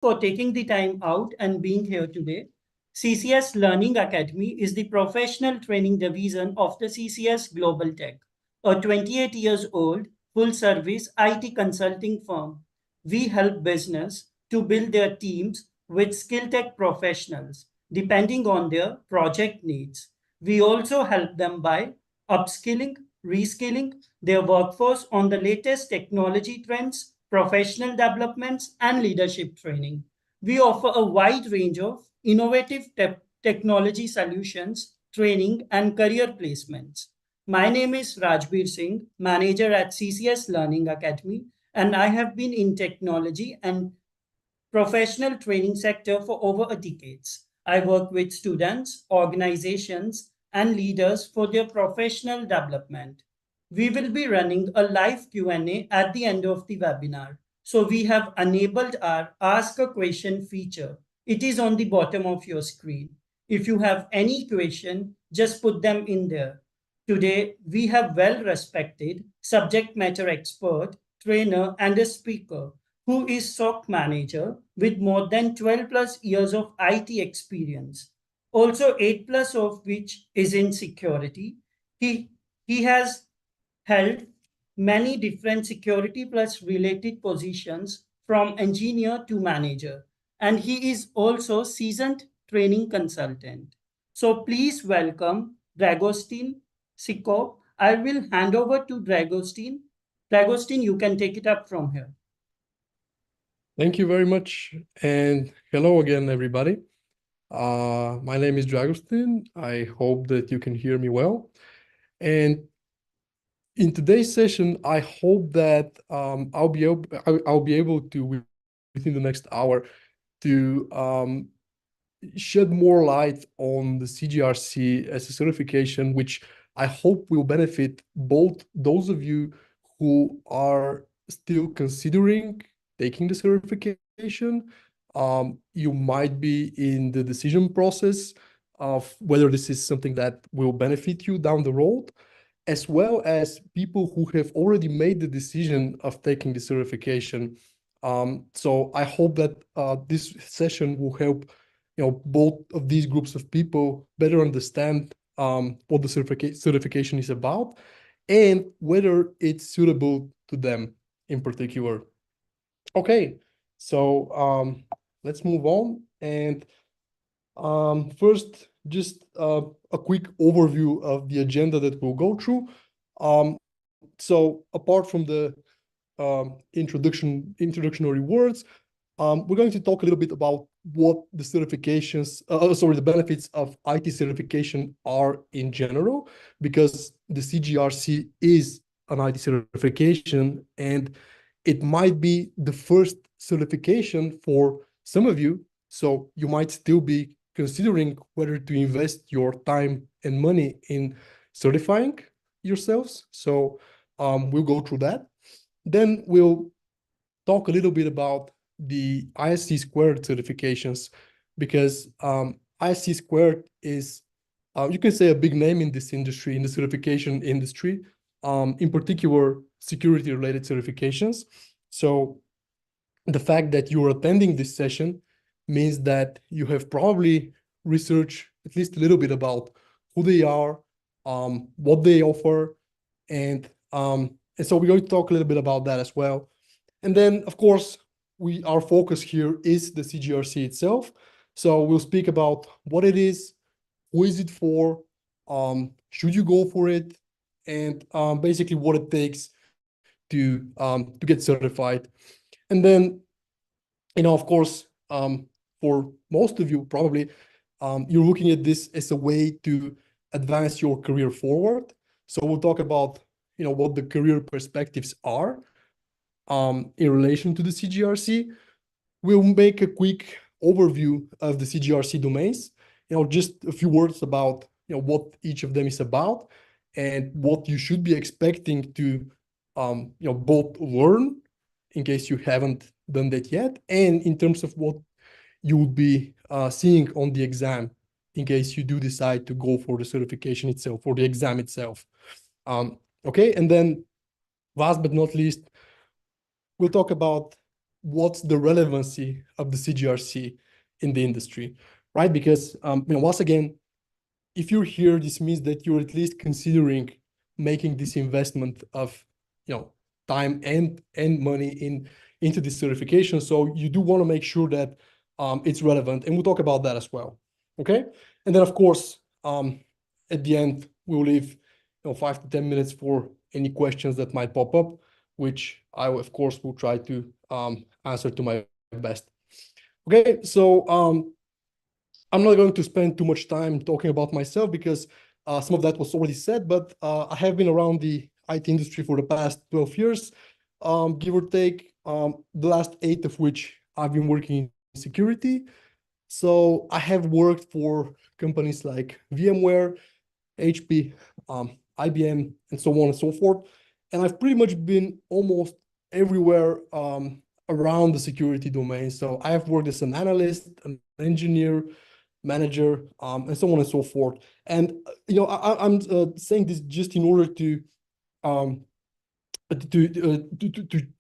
for taking the time out and being here today. CCS Learning Academy is the professional training division of the CCS Global Tech, a 28 years old full service IT consulting firm. We help business to build their teams with skill tech professionals depending on their project needs. We also help them by upskilling, reskilling their workforce on the latest technology trends, professional developments, and leadership training. We offer a wide range of innovative technology solutions, training, and career placements. My name is Rajbir Singh, manager at CCS Learning Academy, and I have been in technology and professional training sector for over a decade. I work with students, organizations, and leaders for their professional development. We will be running a live Q&A at the end of the webinar. So we have enabled our Ask a Question feature. It is on the bottom of your screen. If you have any question, just put them in there. Today, we have well-respected subject matter expert, trainer, and a speaker who is SOC Manager with more than 12 plus years of IT experience, also 8 plus of which is in security. He has held many different security plus related positions from engineer to manager, and he is also seasoned training consultant. So please welcome Dragostin Tsekov. I will hand over to Dragostin. Dragostin, you can take it up from here. Thank you very much, and hello again, everybody. My name is Dragostin. I hope that you can hear me well. And in today's session, I hope that I'll be able to, within the next hour, to shed more light on the CGRC as a certification, which I hope will benefit both those of you who are still considering taking the certification. You might be in the decision process of whether this is something that will benefit you down the road, as well as people who have already made the decision of taking the certification. So I hope that this session will help both of these groups of people better understand what the certification is about and whether it's suitable to them in particular. Okay, so let's move on. And first, just a quick overview of the agenda that we'll go through. So apart from the introductory words, we're going to talk a little bit about what the certifications, the benefits of IT certification are in general, because the CGRC is an IT certification, and it might be the first certification for some of you. So you might still be considering whether to invest your time and money in certifying yourselves. So we'll go through that. Then we'll talk a little bit about the ISC squared certifications, because ISC squared is, you can say, a big name in this industry, in the certification industry, in particular, security-related certifications. So the fact that you're attending this session means that you have probably researched at least a little bit about who they are, what they offer, and so we're going to talk a little bit about that as well. And then, of course, our focus here is the CGRC itself. So we'll speak about what it is, who is it for, should you go for it, and basically what it takes to get certified. And then, of course, for most of you, probably, you're looking at this as a way to advance your career forward. So we'll talk about, what the career perspectives are in relation to the CGRC. We'll make a quick overview of the CGRC domains, just a few words about, what each of them is about and what you should be expecting to, both learn in case you haven't done that yet, and in terms of what you will be seeing on the exam in case you do decide to go for the certification itself, for the exam itself. Okay, and then last but not least, we'll talk about what's the relevancy of the CGRC in the industry, right? Because once again, if you're here, this means that you're at least considering making this investment of time and money into this certification. So you do want to make sure that it's relevant, and we'll talk about that as well. Okay, and then of course at the end we'll leave 5 to 10 minutes for any questions that might pop up, which I of course will try to answer to my best. Okay, so I'm not going to spend too much time talking about myself because some of that was already said, but I have been around the IT industry for the past 12 years, give or take, the last 8 of which I've been working in security. So I have worked for companies like VMware, HP, IBM, and so on and so forth. And I've pretty much been almost everywhere around the security domain. So I have worked as an analyst, an engineer, manager, and so on and so forth. And I'm saying this just in order to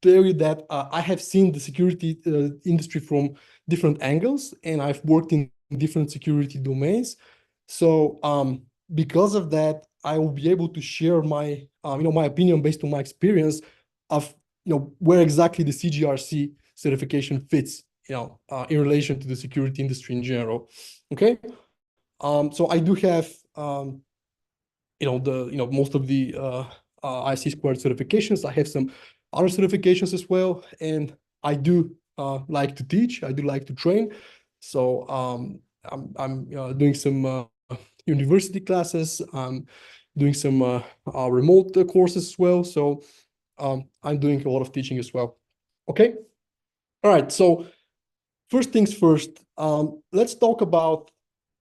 tell you that I have seen the security industry from different angles, and I've worked in different security domains. So because of that, I will be able to share my my opinion based on my experience of where exactly the CGRC certification fits in relation to the security industry in general. Okay, so I do have most of the IC squared certifications. I have some other certifications as well, and I do like to teach. I do like to train. So I'm doing some university classes. I'm doing some remote courses as well. So I'm doing a lot of teaching as well. Okay. All right. So first things first. Let's talk about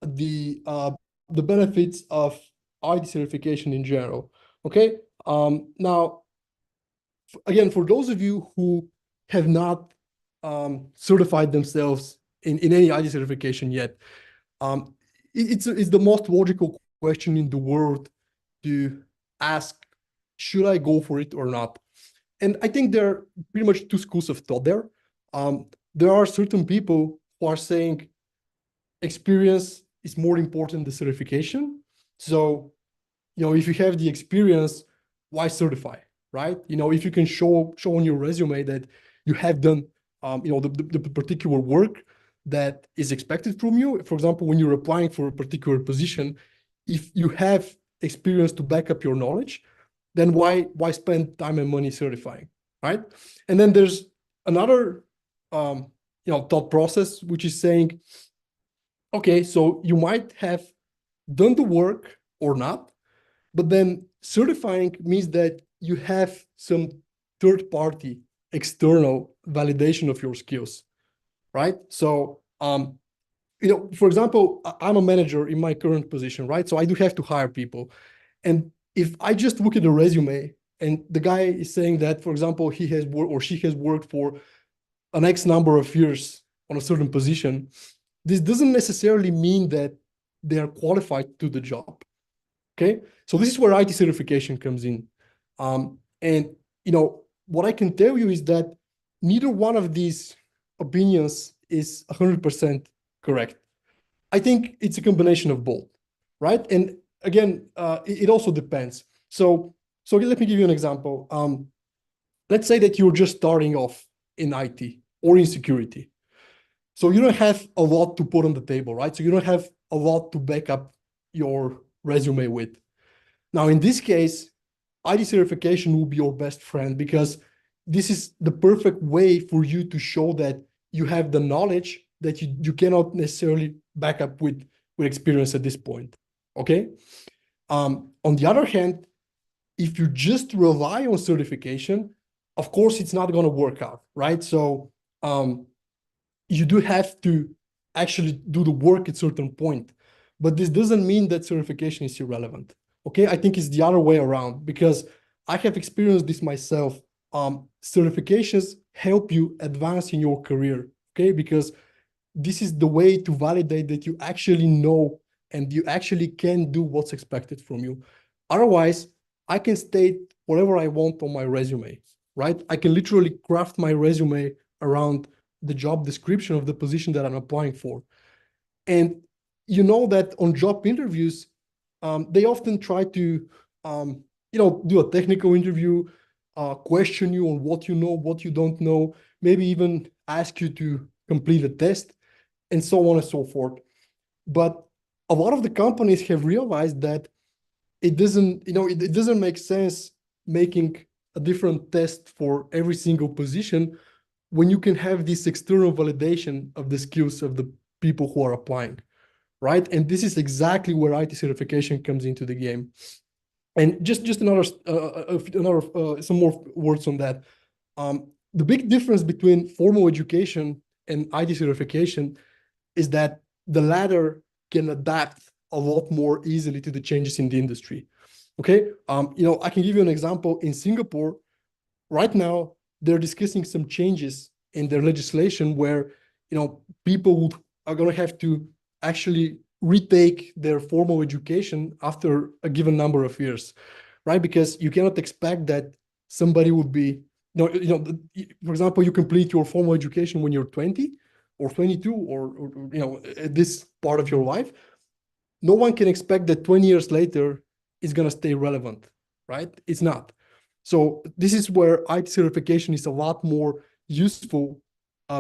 the benefits of IT certification in general. Okay. Now, again, for those of you who have not certified themselves in any IT certification yet, it's the most logical question in the world to ask, should I go for it or not? And I think there are pretty much two schools of thought there. There are certain people who are saying experience is more important than certification. So, if you have the experience, why certify, right? If you can show on your resume that you have done, the particular work that is expected from you. For example, when you're applying for a particular position, if you have experience to back up your knowledge, then why spend time and money certifying, right? And then there's another, thought process, which is saying, okay, so you might have done the work or not, but then certifying means that you have some third-party external validation of your skills, right? So, for example, I'm a manager in my current position, right? So I do have to hire people. And if I just look at the resume and the guy is saying that, for example, he has worked or she has worked for an X number of years on a certain position, this doesn't necessarily mean that they are qualified to the job. Okay, so this is where IT certification comes in. And what I can tell you is that neither one of these opinions is 100% correct. I think it's a combination of both, right? And again, it also depends. So let me give you an example. Let's say that you're just starting off in IT or in security. So you don't have a lot to put on the table, right? So you don't have a lot to back up your resume with. Now, in this case, IT certification will be your best friend because this is the perfect way for you to show that you have the knowledge that you cannot necessarily back up with experience at this point, okay? On the other hand, if you just rely on certification, of course, it's not going to work out, right? So you do have to actually do the work at a certain point, but this doesn't mean that certification is irrelevant. Okay, I think it's the other way around because I have experienced this myself. Certifications help you advance in your career, okay? Because this is the way to validate that you actually know and you actually can do what's expected from you. Otherwise, I can state whatever I want on my resume, right? I can literally craft my resume around the job description of the position that I'm applying for. And you know that on job interviews, they often try to, do a technical interview, question you on what you know, what you don't know, maybe even ask you to complete a test, and so on and so forth. But a lot of the companies have realized that it doesn't make sense making a different test for every single position when you can have this external validation of the skills of the people who are applying, right? And this is exactly where IT certification comes into the game. And just another some more words on that. The big difference between formal education and IT certification is that the latter can adapt a lot more easily to the changes in the industry. Okay, I can give you an example. In Singapore, right now, they're discussing some changes in their legislation where, people are going to have to actually retake their formal education after a given number of years, right? Because you cannot expect that somebody would be, for example, you complete your formal education when you're 20 or 22 or at this part of your life. No one can expect that 20 years later is going to stay relevant, right? It's not. So this is where IT certification is a lot more useful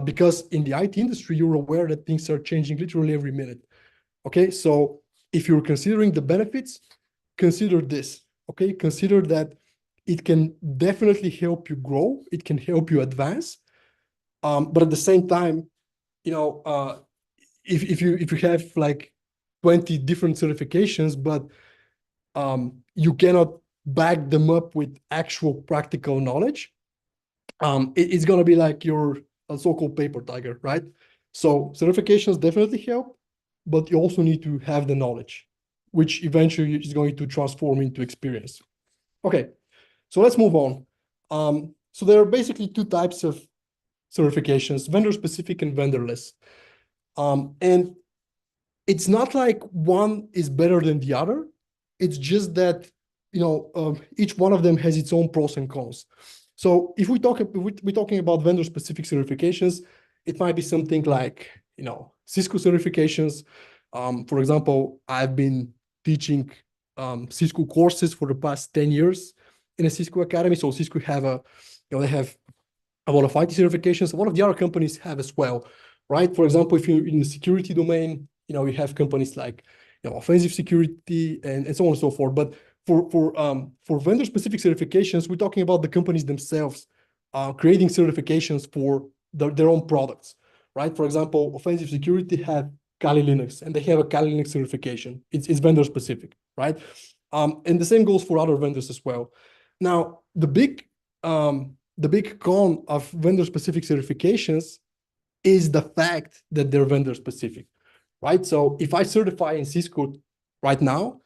because in the IT industry, you're aware that things are changing literally every minute. Okay, so if you're considering the benefits, consider this. Okay, consider that it can definitely help you grow. It can help you advance. But at the same time, if you have like 20 different certifications, but you cannot back them up with actual practical knowledge, it's going to be like your so-called paper tiger, right? So certifications definitely help, but you also need to have the knowledge, which eventually is going to transform into experience. Okay, so let's move on. So there are basically two types of certifications, vendor-specific and vendorless. And it's not like one is better than the other. It's just that, each one of them has its own pros and cons. So if we're talking about vendor-specific certifications, it might be something like, Cisco certifications. For example, I've been teaching Cisco courses for the past 10 years in a Cisco Academy. So Cisco they have a lot of IT certifications. A lot of the other companies have as well, right? For example, if you're in the security domain, you have companies like offensive security and so on and so forth. But for vendor-specific certifications, we're talking about the companies themselves creating certifications for their own products, right? For example, offensive security have Kali Linux, and they have a Kali Linux certification. It's vendor-specific, right? And the same goes for other vendors as well. Now, the big con of vendor-specific certifications is the fact that they're vendor-specific, right? So if I certify in Cisco right now,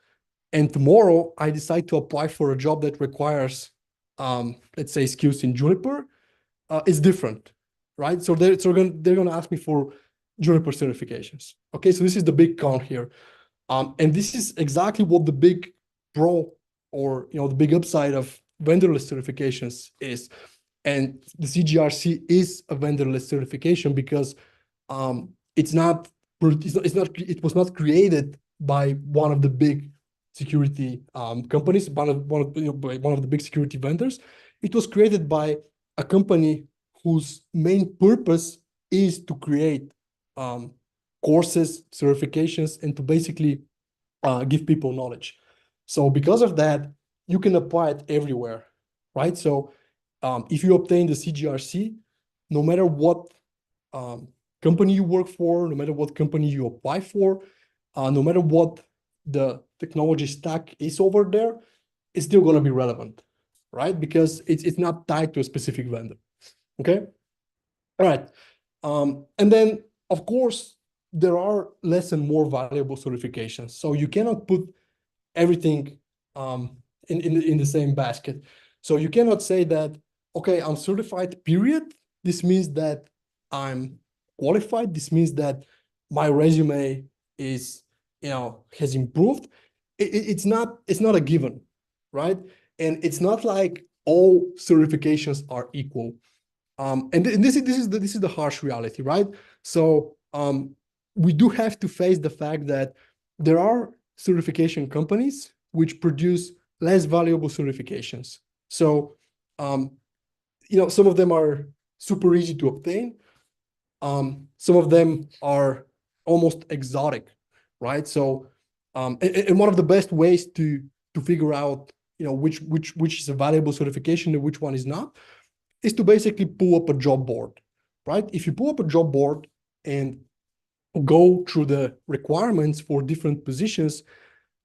and tomorrow I decide to apply for a job that requires, let's say, skills in Juniper, it's different, right? So they're going to ask me for Juniper certifications. Okay, so this is the big con here. And this is exactly what the big pro or the big upside of vendorless certifications is. And the CGRC is a vendorless certification because it was not created by one of the big security companies, by one of the big security vendors. It was created by a company whose main purpose is to create courses, certifications, and to basically give people knowledge. So because of that, you can apply it everywhere, right? So if you obtain the CGRC, no matter what company you work for, no matter what company you apply for, no matter what the technology stack is over there, it's still going to be relevant, right? Because it's not tied to a specific vendor. Okay. All right. And then, of course, there are less and more valuable certifications. So you cannot put everything in the same basket. So you cannot say that, okay, I'm certified, period. This means that I'm qualified. This means that my resume is, has improved. It's not a given, right? And it's not like all certifications are equal. And this is the harsh reality, right? So we do have to face the fact that there are certification companies which produce less valuable certifications. So some of them are super easy to obtain. Some of them are almost exotic, right? So and one of the best ways to figure out which is a valuable certification and which one is not is to basically pull up a job board, right? If you pull up a job board and go through the requirements for different positions,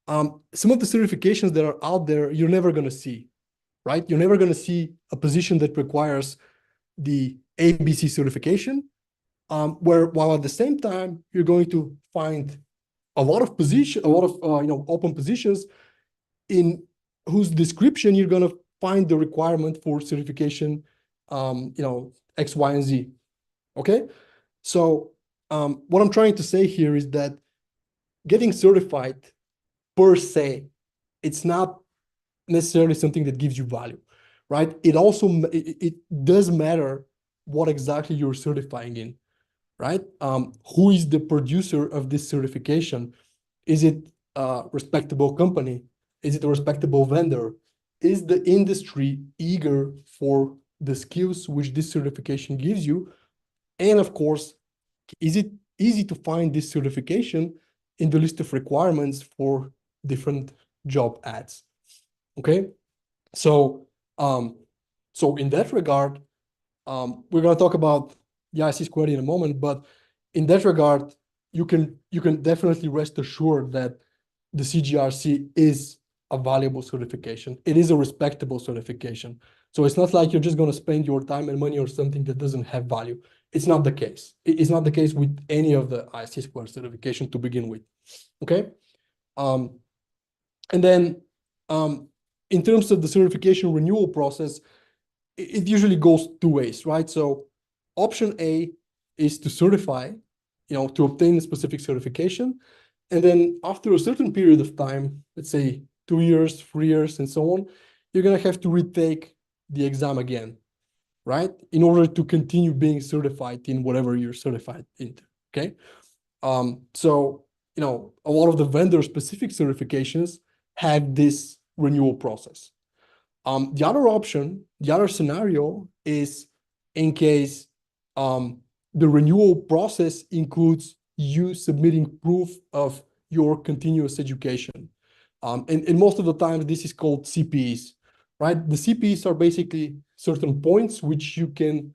some of the certifications that are out there, you're never going to see, right? You're never going to see a position that requires the ABC certification, while at the same time, you're going to find a lot of open positions in whose description you're going to find the requirement for certification, X, Y, and Z. Okay, so what I'm trying to say here is that getting certified per se, it's not necessarily something that gives you value, right? It does matter what exactly you're certifying in, right? Who is the producer of this certification? Is it a respectable company? Is it a respectable vendor? Is the industry eager for the skills which this certification gives you? And of course, is it easy to find this certification in the list of requirements for different job ads? Okay, so so in that regard, we're going to talk about the IC squared in a moment, but in that regard, you can definitely rest assured that the CGRC is a valuable certification. It is a respectable certification. So it's not like you're just going to spend your time and money on something that doesn't have value. It's not the case. It's not the case with any of the IC squared certification to begin with. Okay. And then in terms of the certification renewal process, it usually goes two ways, right? So option A is to certify, to obtain a specific certification. And then after a certain period of time, let's say 2 years, 3 years, and so on, you're going to have to retake the exam again, right? In order to continue being certified in whatever you're certified into, okay? So, a lot of the vendor-specific certifications have this renewal process. The other option, the other scenario is in case the renewal process includes you submitting proof of your continuous education. And most of the time, this is called CPEs, right? The CPEs are basically certain points which you can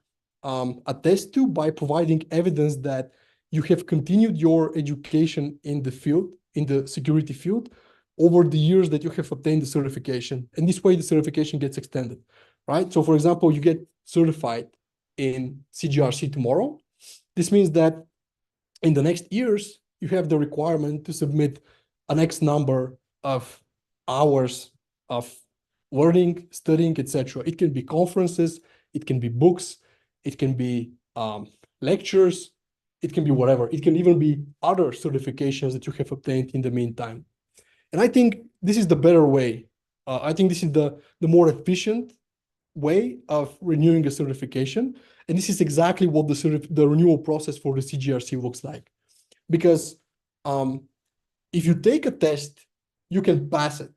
attest to by providing evidence that you have continued your education in the field, in the security field, over the years that you have obtained the certification. And this way, the certification gets extended, right? So for example, you get certified in CGRC tomorrow. This means that in the next years, you have the requirement to submit an X number of hours of learning, studying, etc. It can be conferences, it can be books, it can be lectures, it can be whatever. It can even be other certifications that you have obtained in the meantime. And I think this is the better way. I think this is the more efficient way of renewing a certification. And this is exactly what the renewal process for the CGRC looks like. Because if you take a test, you can pass it,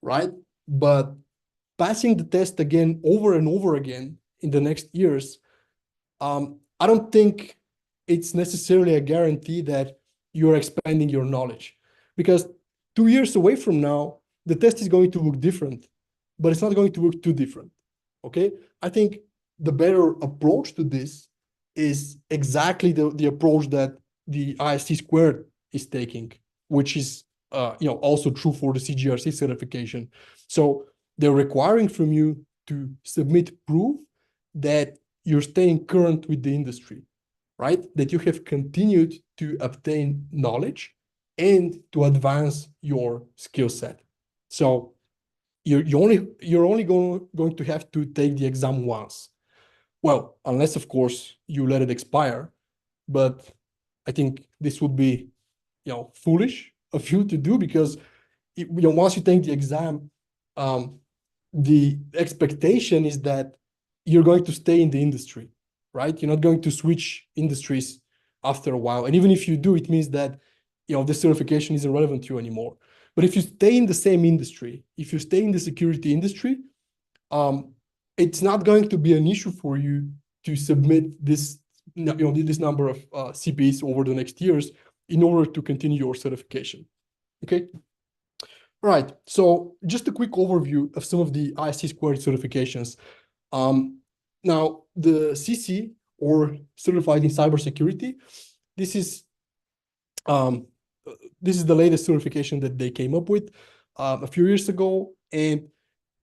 right? But passing the test again over and over again in the next years, I don't think it's necessarily a guarantee that you're expanding your knowledge. Because 2 years away from now, the test is going to look different, but it's not going to look too different. Okay, I think the better approach to this is exactly the approach that the IST squared is taking, which is also true for the CGRC certification. So they're requiring from you to submit proof that you're staying current with the industry, right? That you have continued to obtain knowledge and to advance your skill set. So you're only going to have to take the exam once. Well, unless of course you let it expire, but I think this would be foolish of you to do, because once you take the exam, the expectation is that you're going to stay in the industry, right? You're not going to switch industries after a while. And even if you do, it means that, this certification isn't relevant to you anymore. But if you stay in the same industry, if you stay in the security industry, it's not going to be an issue for you to submit this, this number of CPs over the next years in order to continue your certification. Okay. All right. So just a quick overview of some of the ISC squared certifications. Now the CC, or Certified in Cybersecurity, this is the latest certification that they came up with a few years ago, and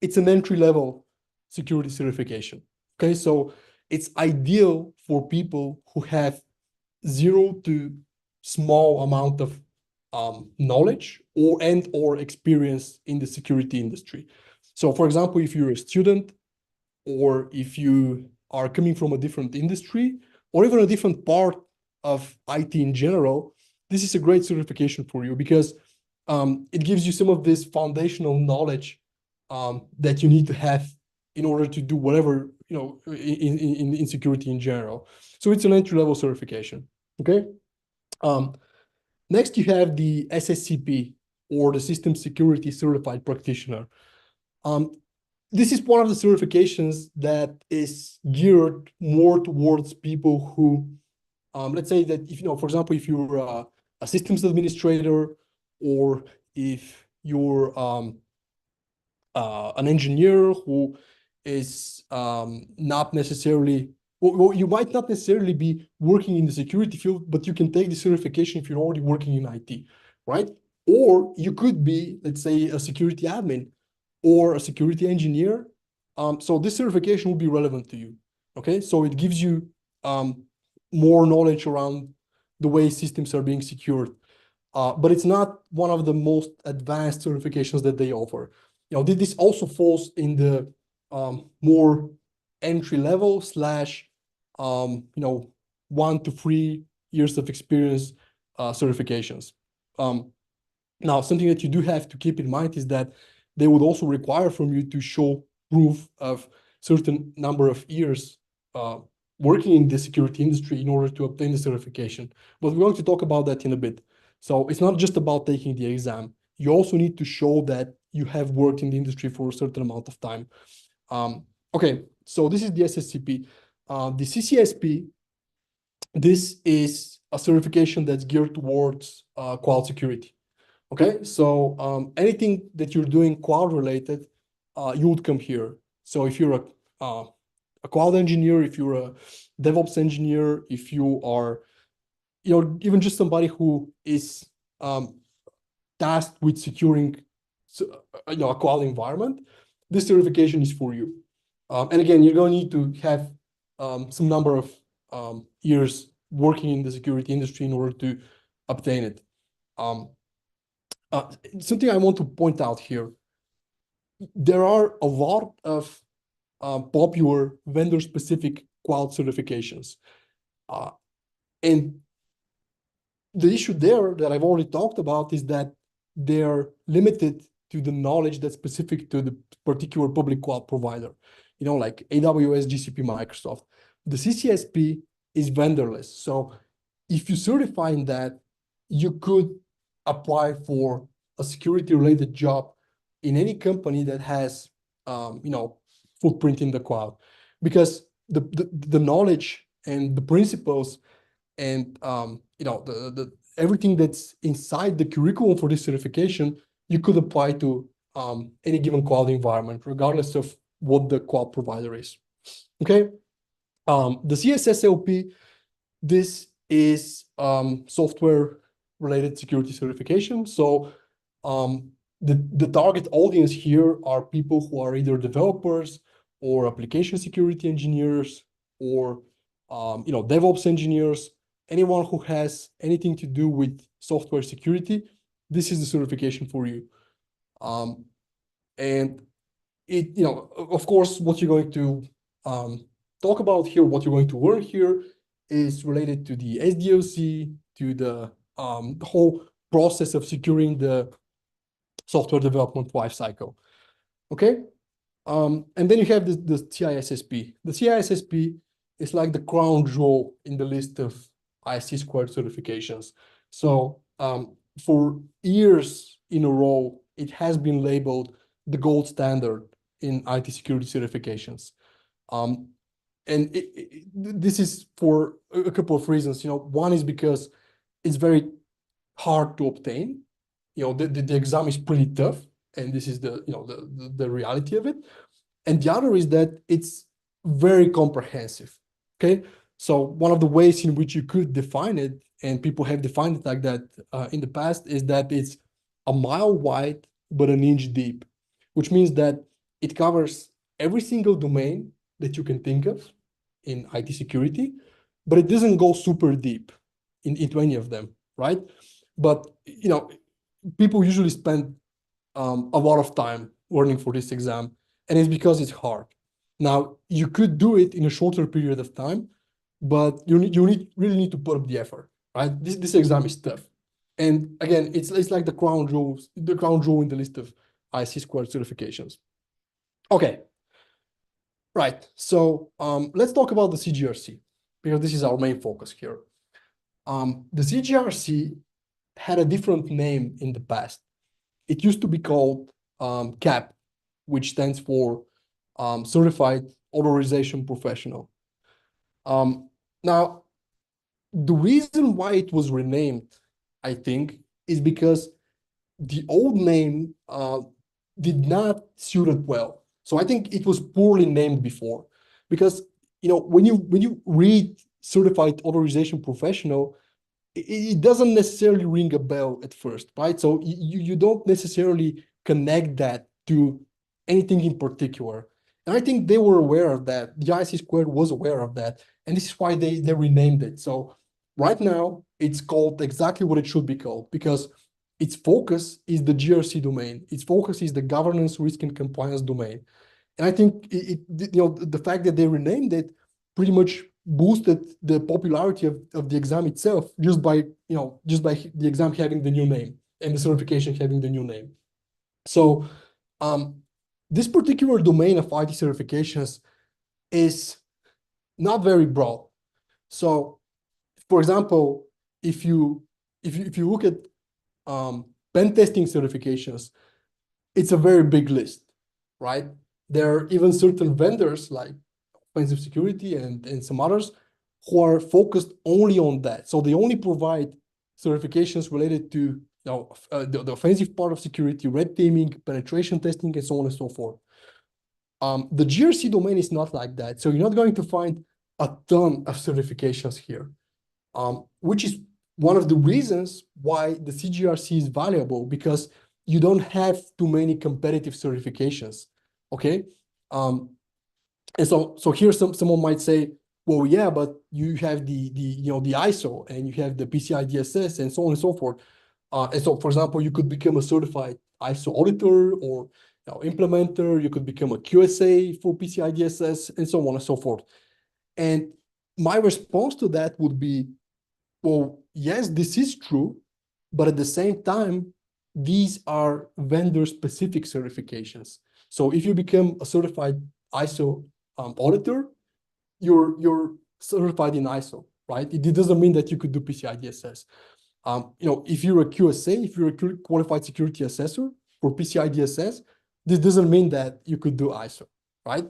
it's an entry-level security certification. Okay, so it's ideal for people who have zero to small amount of knowledge or experience in the security industry. So, for example, if you're a student, or if you are coming from a different industry, or even a different part of IT in general, this is a great certification for you, because it gives you some of this foundational knowledge that you need to have in order to do whatever, in security in general. So it's an entry-level certification. Okay. Next, you have the SSCP, or the System Security Certified Practitioner. This is one of the certifications that is geared more towards people who, let's say that if, for example, if you're a systems administrator, or if you're an engineer who is not necessarily, well, you might not necessarily be working in the security field, but you can take the certification if you're already working in IT, right? Or you could be, let's say, a security admin or a security engineer. So this certification will be relevant to you. Okay, so it gives you more knowledge around the way systems are being secured. But it's not one of the most advanced certifications that they offer. This also falls in the more entry level slash 1 to 3 years of experience certifications. Now, something that you do have to keep in mind is that they would also require from you to show proof of certain number of years working in the security industry in order to obtain the certification. But we're going to talk about that in a bit. So it's not just about taking the exam. You also need to show that you have worked in the industry for a certain amount of time. Okay, so this is the SSCP. The CCSP, this is a certification that's geared towards cloud security. Okay, so anything that you're doing cloud related, you would come here. So if you're a cloud engineer, if you're a DevOps engineer, if you are, even just somebody who is tasked with securing, a cloud environment, this certification is for you. And again, you're going to need to have some number of years working in the security industry in order to obtain it. Something I want to point out here, there are a lot of popular vendor-specific cloud certifications. And the issue there that I've already talked about is that they're limited to the knowledge that's specific to the particular public cloud provider, like AWS, GCP, Microsoft. The CCSP is vendorless. So if you certify in that, you could apply for a security-related job in any company that has, footprint in the cloud, because the knowledge and the principles and the everything that's inside the curriculum for this certification, you could apply to any given cloud environment, regardless of what the cloud provider is. Okay, the CSSLP, this is software-related security certification. So the target audience here are people who are either developers or application security engineers or DevOps engineers. Anyone who has anything to do with software security, this is the certification for you. And it, of course, what you're going to talk about here, what you're going to learn here is related to the SDLC, to the whole process of securing the software development lifecycle. Okay. And then you have the CISSP. The CISSP is like the crown jewel in the list of ISC squared certifications. So for years in a row, it has been labeled the gold standard in IT security certifications. And this is for a couple of reasons. One is because it's very hard to obtain. The exam is pretty tough, and this is the reality of it. And the other is that it's very comprehensive. Okay, so one of the ways in which you could define it, and people have defined it like that in the past, is that it's a mile wide but an inch deep, which means that it covers every single domain that you can think of in IT security, but it doesn't go super deep into any of them, right? But people usually spend a lot of time learning for this exam, and it's because it's hard. Now, you could do it in a shorter period of time, but you really need to put up the effort, right? This exam is tough. And again, it's like the crown jewel in the list of IC squared certifications. Okay. Right. So let's talk about the CGRC, because this is our main focus here. The CGRC had a different name in the past. It used to be called CAP, which stands for Certified Authorization Professional. Now, the reason why it was renamed, I think, is because the old name did not suit it well. So I think it was poorly named before, because when you read Certified Authorization Professional, it doesn't necessarily ring a bell at first, right? So you don't necessarily connect that to anything in particular. And I think they were aware of that. The IC squared was aware of that. And this is why they renamed it. So right now, it's called exactly what it should be called, because its focus is the GRC domain. Its focus is the governance, risk, and compliance domain. And I think the fact that they renamed it pretty much boosted the popularity of the exam itself just by the exam having the new name and the certification having the new name. So this particular domain of IT certifications is not very broad. So, for example, if you look at pen testing certifications, it's a very big list, right? There are even certain vendors like offensive security and some others who are focused only on that. So they only provide certifications related to the offensive part of security, red teaming, penetration testing, and so on and so forth. The GRC domain is not like that. So you're not going to find a ton of certifications here, which is one of the reasons why the CGRC is valuable, because you don't have too many competitive certifications, okay? And so here someone might say, well, yeah, but you have the ISO, and you have the PCI DSS, and so on and so forth. And so, for example, you could become a certified ISO auditor or implementer. You could become a QSA for PCI DSS, and so on and so forth. And my response to that would be, well, yes, this is true, but at the same time, these are vendor-specific certifications. So if you become a certified ISO auditor, you're certified in ISO, right? It doesn't mean that you could do PCI DSS. If you're a QSA, if you're a qualified security assessor for PCI DSS, this doesn't mean that you could do ISO, right?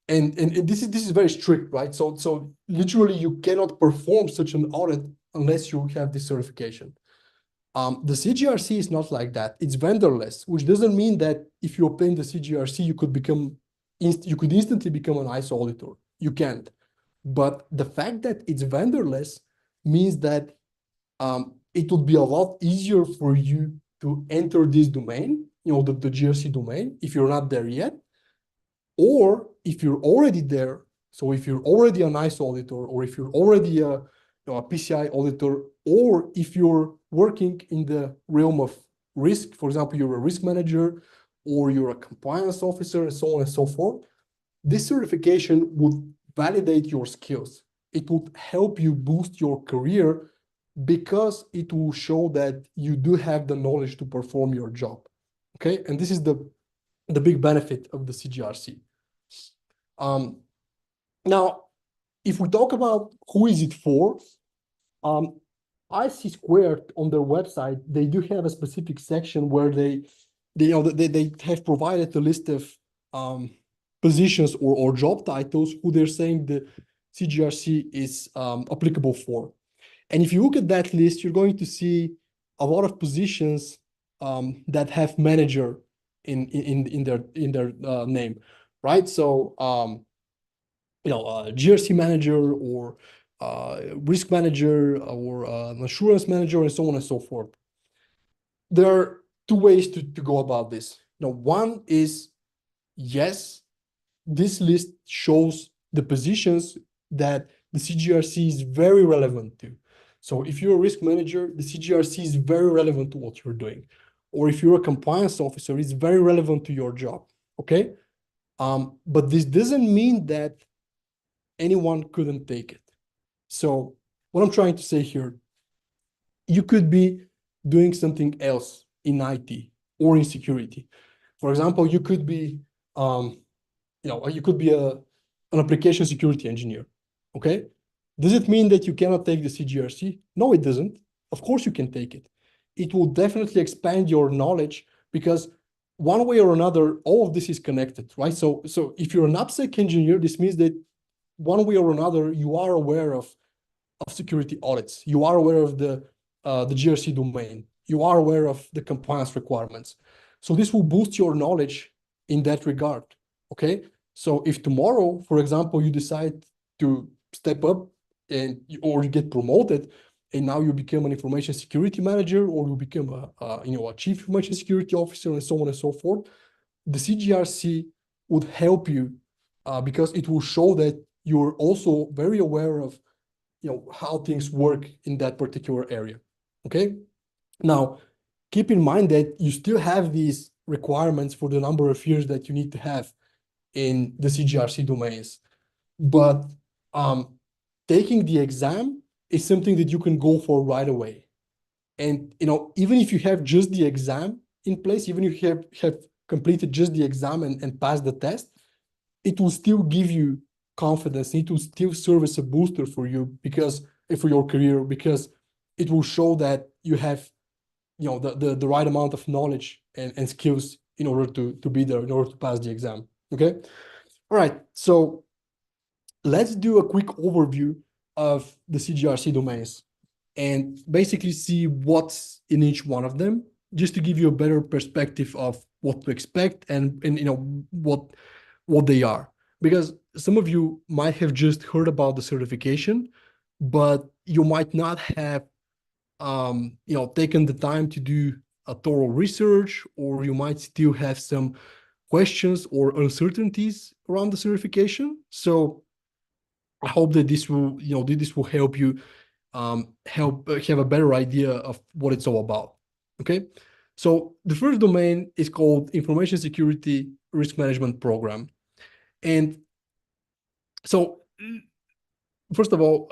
And this is very strict, right? So literally you cannot perform such an audit unless you have this certification. The CGRC is not like that. It's vendorless, which doesn't mean that if you obtain the CGRC, you could instantly become an ISO auditor. You can't. But the fact that it's vendorless means that it would be a lot easier for you to enter this domain, the GRC domain, if you're not there yet. Or if you're already there, so if you're already an ISO auditor, or if you're already a PCI auditor, or if you're working in the realm of risk, for example, you're a risk manager, or you're a compliance officer, and so on and so forth, this certification would validate your skills. It would help you boost your career because it will show that you do have the knowledge to perform your job. Okay, and this is the the big benefit of the CGRC. Now, if we talk about who is it for, IC Squared on their website, they do have a specific section where they have provided a list of positions or job titles who they're saying the CGRC is applicable for. And if you look at that list, you're going to see a lot of positions that have manager in their name, right? So GRC manager or risk manager or assurance manager and so on and so forth. There are two ways to go about this. One is, yes, this list shows the positions that the CGRC is very relevant to. So if you're a risk manager, the CGRC is very relevant to what you're doing. Or if you're a compliance officer, it's very relevant to your job, okay? But this doesn't mean that anyone couldn't take it. So what I'm trying to say here, you could be doing something else in IT or in security. For example, you could be, you could be an application security engineer, okay? Does it mean that you cannot take the CGRC? No, it doesn't. Of course you can take it. It will definitely expand your knowledge because one way or another, all of this is connected, right? So if you're an AppSec engineer, this means that one way or another, you are aware of security audits. You are aware of the GRC domain. You are aware of the compliance requirements. So this will boost your knowledge in that regard, okay? So if tomorrow, for example, you decide to step up or you get promoted, and now you become an information security manager, or you become a chief information security officer, and so on and so forth, the CGRC would help you because it will show that you're also very aware of how things work in that particular area, okay? Now, keep in mind that you still have these requirements for the number of years that you need to have in the CGRC domains. But taking the exam is something that you can go for right away. And even if you have just the exam in place, even if you have completed just the exam and passed the test, it will still give you confidence. It will still serve as a booster for you for your career, because it will show that you have the right amount of knowledge and skills in order to be there, in order to pass the exam. Okay. All right. So let's do a quick overview of the CGRC domains and basically see what's in each one of them, just to give you a better perspective of what to expect and what they are. Because some of you might have just heard about the certification, but you might not have taken the time to do a thorough research, or you might still have some questions or uncertainties around the certification. So I hope that this will help you have a better idea of what it's all about. Okay. So the first domain is called Information Security Risk Management Program. And so first of all,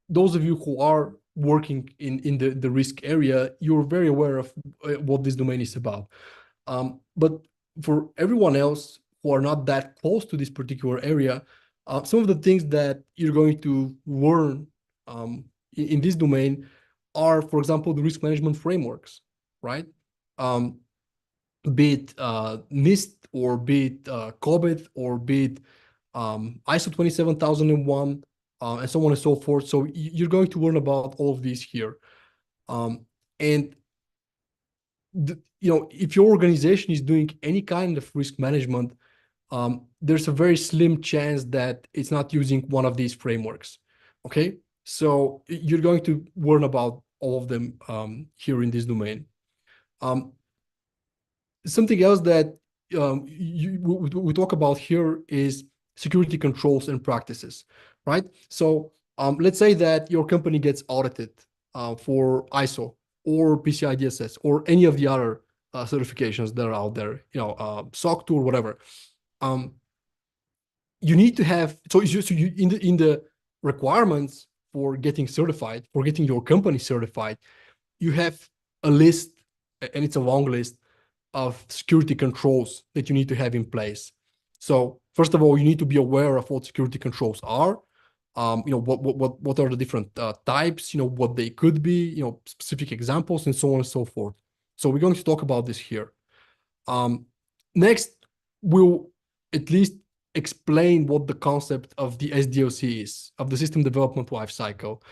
those of you who are working in the risk area, you're very aware of what this domain is about. But for everyone else who are not that close to this particular area, some of the things that you're going to learn in this domain are, for example, the risk management frameworks, right? Be it NIST, or be it COBIT, or be it ISO 27001, and so on and so forth. So you're going to learn about all of these here. And if your organization is doing any kind of risk management, there's a very slim chance that it's not using one of these frameworks. Okay, so you're going to learn about all of them here in this domain. Something else that we talk about here is security controls and practices, right? So let's say that your company gets audited for ISO or PCI DSS or any of the other certifications that are out there, SOC 2 or whatever. You need to have, so you in the requirements for getting certified, for getting your company certified, you have a list, and it's a long list of security controls that you need to have in place. So first of all, you need to be aware of what security controls are. What are the different types, what they could be, specific examples, and so on and so forth. So we're going to talk about this here. Next, we'll at least explain what the concept of the SDLC is, of the system development lifecycle.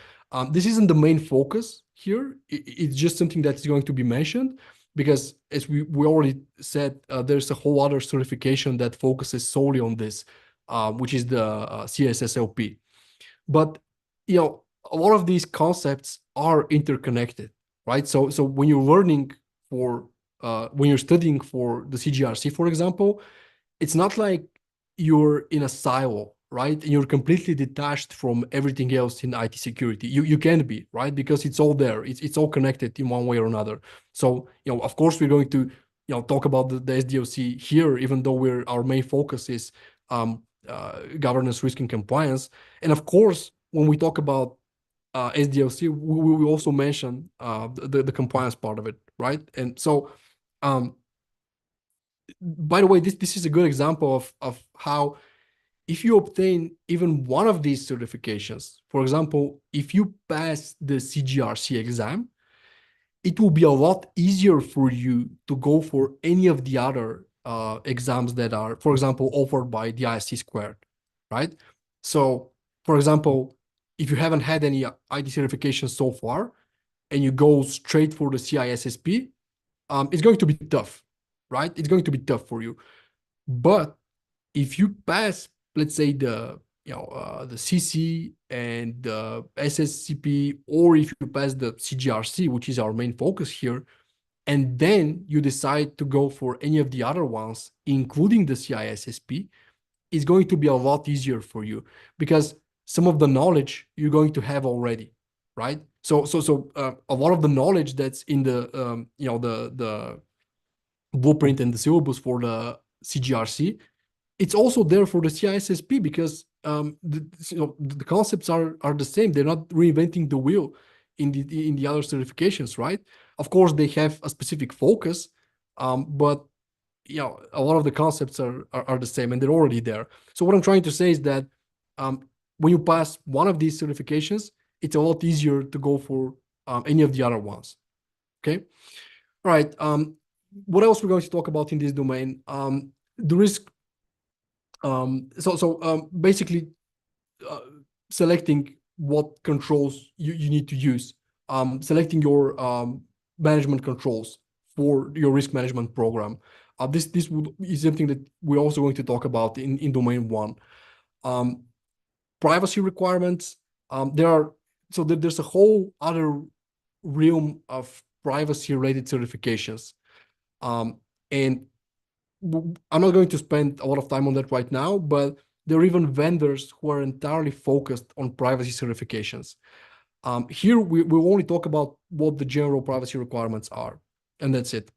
This isn't the main focus here. It's just something that's going to be mentioned because, as we already said, there's a whole other certification that focuses solely on this, which is the CSSLP. But a lot of these concepts are interconnected, right? So when you're learning when you're studying for the CGRC, for example, it's not like you're in a silo, right? And you're completely detached from everything else in IT security. You can be, right? Because it's all there. It's all connected in one way or another. So, of course, we're going to, talk about the SDLC here, even though our main focus is governance, risk, and compliance. And of course, when we talk about SDLC, we will also mention the compliance part of it, right? And so, by the way, this is a good example of how, if you obtain even one of these certifications, for example, if you pass the CGRC exam, it will be a lot easier for you to go for any of the other exams that are, for example, offered by the ISC squared, right? So, for example, if you haven't had any IT certifications so far, and you go straight for the CISSP, it's going to be tough, right? It's going to be tough for you. But if you pass, let's say, the CC and the SSCP, or if you pass the CGRC, which is our main focus here, and then you decide to go for any of the other ones, including the CISSP, it's going to be a lot easier for you because some of the knowledge you're going to have already, right? So a lot of the knowledge that's in the the blueprint and the syllabus for the CGRC, it's also there for the CISSP because the concepts are the same. They're not reinventing the wheel in the other certifications, right? Of course, they have a specific focus, but a lot of the concepts are the same and they're already there. So what I'm trying to say is that when you pass one of these certifications, it's a lot easier to go for any of the other ones. Okay. All right. What else we're going to talk about in this domain? The risk. Basically, selecting what controls you need to use, selecting your management controls for your risk management program. This is something that we're also going to talk about in domain 1. Privacy requirements. There's a whole other realm of privacy-related certifications, and I'm not going to spend a lot of time on that right now, but there are even vendors who are entirely focused on privacy certifications. Here, we'll only talk about what the general privacy requirements are, and that's it.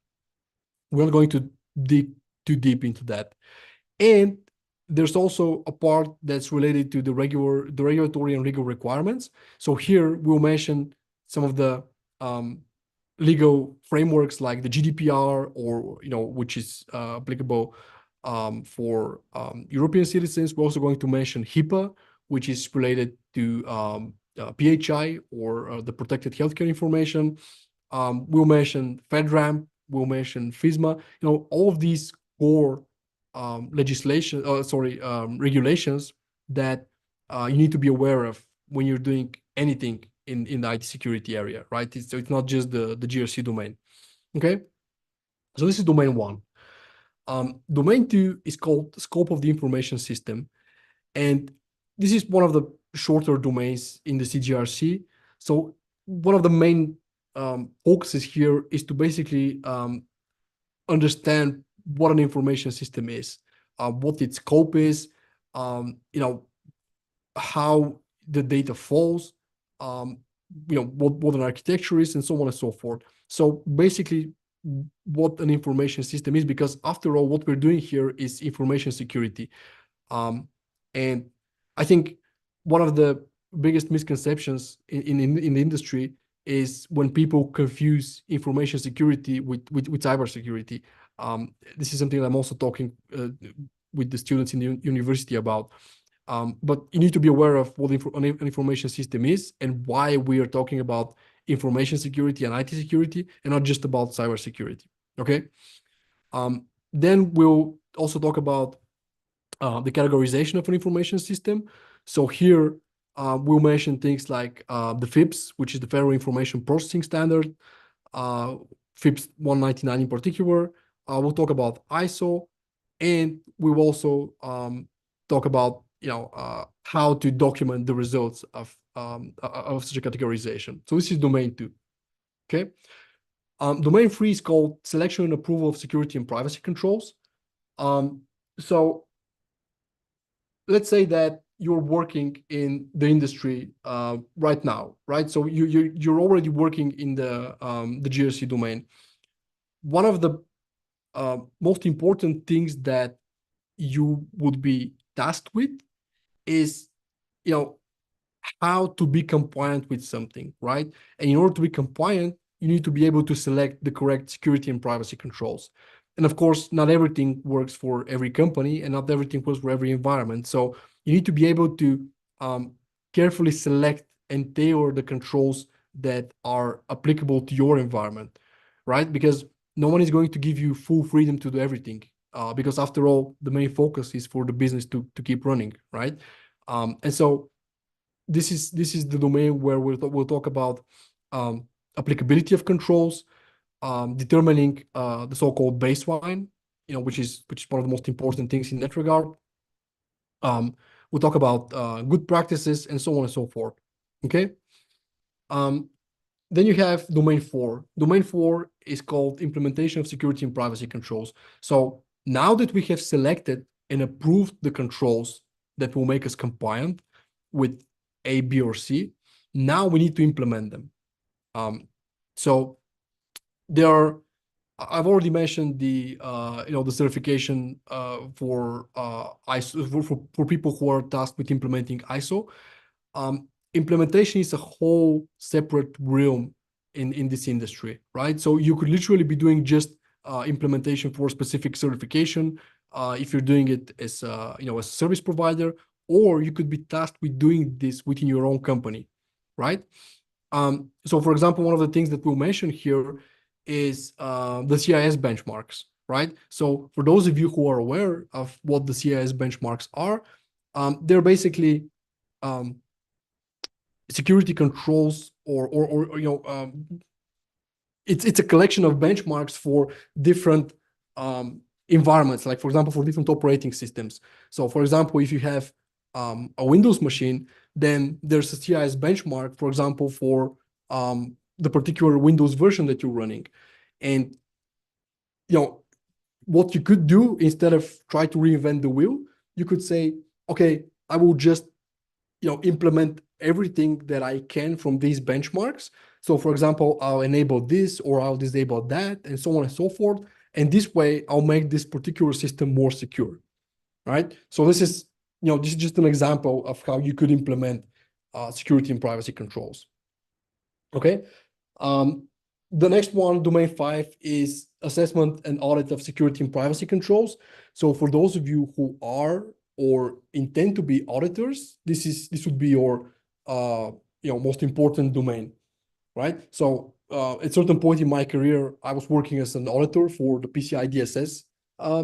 We're not going to dig too deep into that. And there's also a part that's related to the regulatory and legal requirements. So here, we'll mention some of the legal frameworks like the GDPR, or which is applicable for European citizens. We're also going to mention HIPAA, which is related to PHI, or the protected healthcare information. We'll mention FedRAMP. We'll mention FISMA. All of these core regulations that you need to be aware of when you're doing anything in the IT security area, right? So it's not just the GRC domain. Okay, so this is domain 1. Domain 2 is called scope of the information system, and this is one of the shorter domains in the CGRC. So one of the main focuses here is to basically understand what an information system is, what its scope is, how the data flows, what an architecture is, and so on and so forth. So basically, what an information system is, because after all, what we're doing here is information security. And I think one of the biggest misconceptions in the industry is when people confuse information security with cybersecurity. This is something I'm also talking with the students in the university about. But you need to be aware of what an information system is and why we are talking about information security and IT security and not just about cybersecurity. Okay. Then we'll also talk about the categorization of an information system. So here we'll mention things like the FIPS, which is the Federal Information Processing Standard, FIPS 199 in particular. We'll talk about ISO, and we'll also talk about how to document the results of such a categorization. So this is domain 2. Okay. Domain 3 is called selection and approval of security and privacy controls. So let's say that you're working in the industry right now, right? So you're already working in the GRC domain. One of the most important things that you would be tasked with is, how to be compliant with something, right? And in order to be compliant, you need to be able to select the correct security and privacy controls. And of course, not everything works for every company and not everything works for every environment. So you need to be able to carefully select and tailor the controls that are applicable to your environment, right? Because no one is going to give you full freedom to do everything, because after all, the main focus is for the business to keep running, right? And so this is the domain where we'll talk about applicability of controls, determining the so-called baseline, which is one of the most important things in that regard. We'll talk about good practices and so on and so forth. Okay. Then you have domain 4. Domain 4 is called implementation of security and privacy controls. So now that we have selected and approved the controls that will make us compliant with A, B, or C, now we need to implement them. So there are, I've already mentioned the the certification for ISO for people who are tasked with implementing ISO. Implementation is a whole separate realm in this industry, right? So you could literally be doing just implementation for a specific certification if you're doing it as as a service provider, or you could be tasked with doing this within your own company, right? So for example, one of the things that we'll mention here is the CIS benchmarks, right? So for those of you who are aware of what the CIS benchmarks are, they're basically security controls or it's a collection of benchmarks for different environments, like for example, for different operating systems. So for example, if you have a Windows machine, then there's a CIS benchmark, for example, for the particular Windows version that you're running. And what you could do, instead of try to reinvent the wheel, you could say, okay, I will just implement everything that I can from these benchmarks. So for example, I'll enable this or I'll disable that and so on and so forth. And this way I'll make this particular system more secure, right? So this is just an example of how you could implement security and privacy controls. Okay. The next one, domain 5, is assessment and audit of security and privacy controls. So for those of you who are or intend to be auditors, this would be your most important domain, right? So at a certain point in my career, I was working as an auditor for the PCI DSS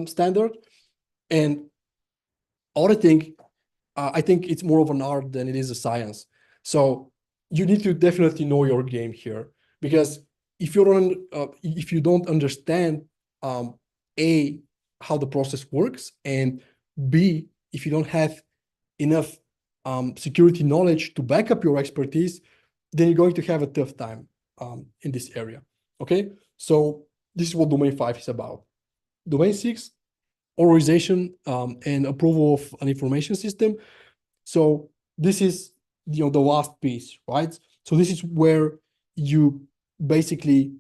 standard, and auditing, I think it's more of an art than it is a science. So you need to definitely know your game here, because if you don't understand A, how the process works, and B, if you don't have enough security knowledge to back up your expertise, then you're going to have a tough time in this area. Okay, so this is what domain 5 is about. Domain 6, authorization and approval of an information system. So this is the last piece, right? So this is where you basically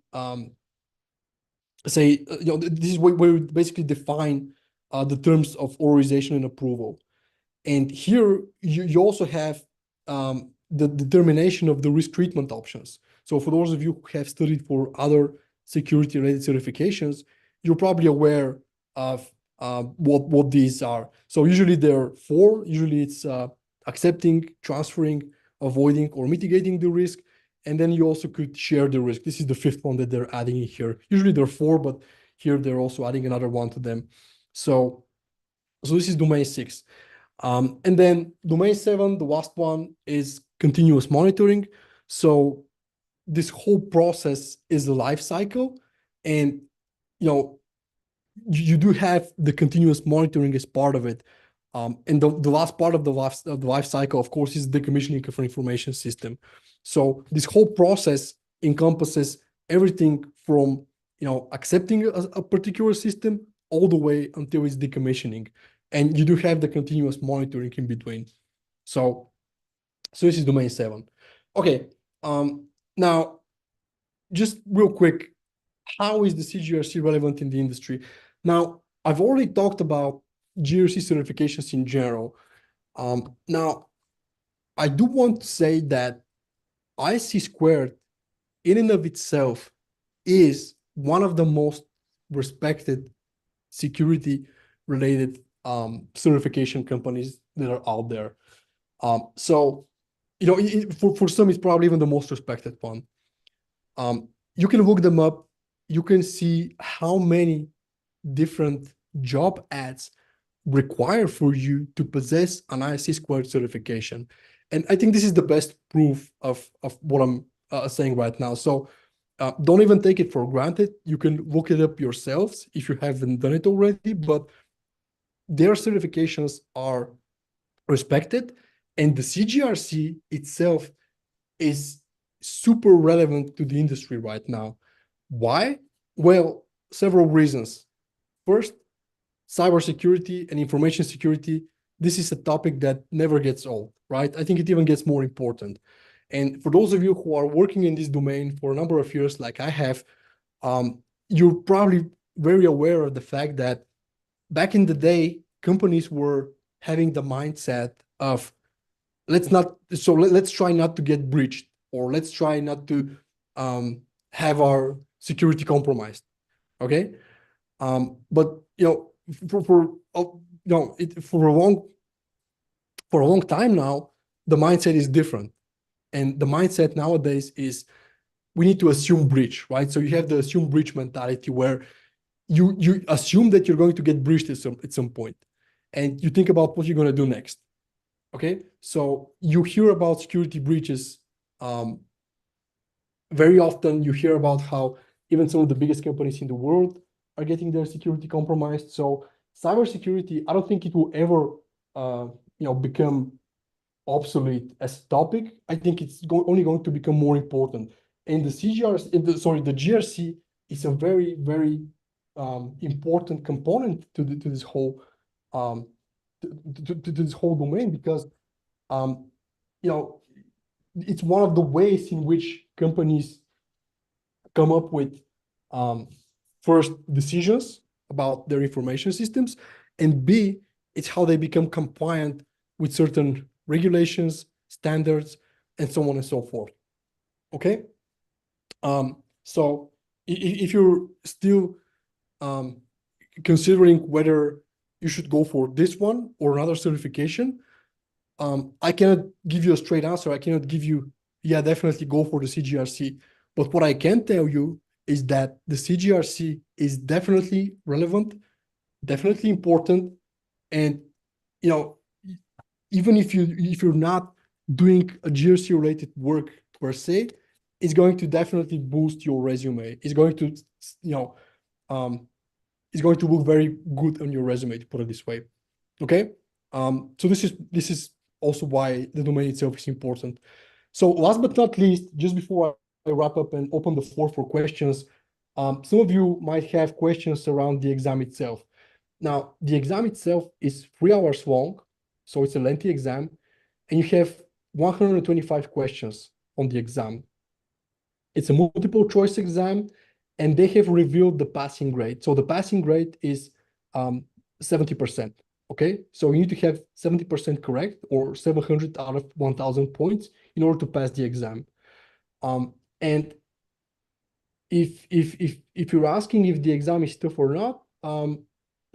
say this is where we basically define the terms of authorization and approval. And here you also have the determination of the risk treatment options. So for those of you who have studied for other security-related certifications, you're probably aware of what these are. So usually there are four. Usually it's accepting, transferring, avoiding, or mitigating the risk. And then you also could share the risk. This is the fifth one that they're adding in here. Usually there are four, but here they're also adding another one to them. So this is domain 6. And then domain 7, the last one, is continuous monitoring. So this whole process is a life cycle, and you do have the continuous monitoring as part of it. And the last part of the life cycle, of course, is decommissioning of an information system. So this whole process encompasses everything from accepting a particular system all the way until it's decommissioning, and you do have the continuous monitoring in between. So this is domain 7. Okay. Now, just real quick, how is the CGRC relevant in the industry? Now, I've already talked about GRC certifications in general. Now, I do want to say that ISC squared in and of itself is one of the most respected security-related certification companies that are out there. So, for some, it's probably even the most respected one. You can look them up. You can see how many different job ads require for you to possess an ISC squared certification. And I think this is the best proof of what I'm saying right now. So don't even take it for granted. You can look it up yourselves if you haven't done it already, but their certifications are respected, and the CGRC itself is super relevant to the industry right now. Why? Well, several reasons. First, cybersecurity and information security. This is a topic that never gets old, right? I think it even gets more important. And for those of you who are working in this domain for a number of years, like I have, you're probably very aware of the fact that back in the day, companies were having the mindset of let's try not to get breached, or let's try not to have our security compromised. Okay, but for a long time now, the mindset is different, and the mindset nowadays is we need to assume breach, right? So you have the assume breach mentality where you assume that you're going to get breached at some point, and you think about what you're going to do next. Okay, so you hear about security breaches. Very often you hear about how even some of the biggest companies in the world are getting their security compromised. So cybersecurity, I don't think it will ever become obsolete as a topic. I think it's only going to become more important. And the GRC is a very, very important component to this whole to this whole domain, because it's one of the ways in which companies come up with first decisions about their information systems, and B, it's how they become compliant with certain regulations, standards, and so on and so forth. Okay, so if you're still considering whether you should go for this one or another certification, I cannot give you a straight answer. I cannot give you, yeah, definitely go for the CGRC. But what I can tell you is that the CGRC is definitely relevant, definitely important, and even if you're not doing a GRC related work per se, it's going to definitely boost your resume. It's going to it's going to look very good on your resume, to put it this way. Okay, so this is also why the domain itself is important. So last but not least, just before I wrap up and open the floor for questions, some of you might have questions around the exam itself. Now, the exam itself is 3 hours long, so it's a lengthy exam, and you have 125 questions on the exam. It's a multiple choice exam, and they have revealed the passing grade. So the passing grade is 70%. Okay, so you need to have 70% correct, or 700 out of 1,000 points in order to pass the exam. And if you're asking if the exam is tough or not,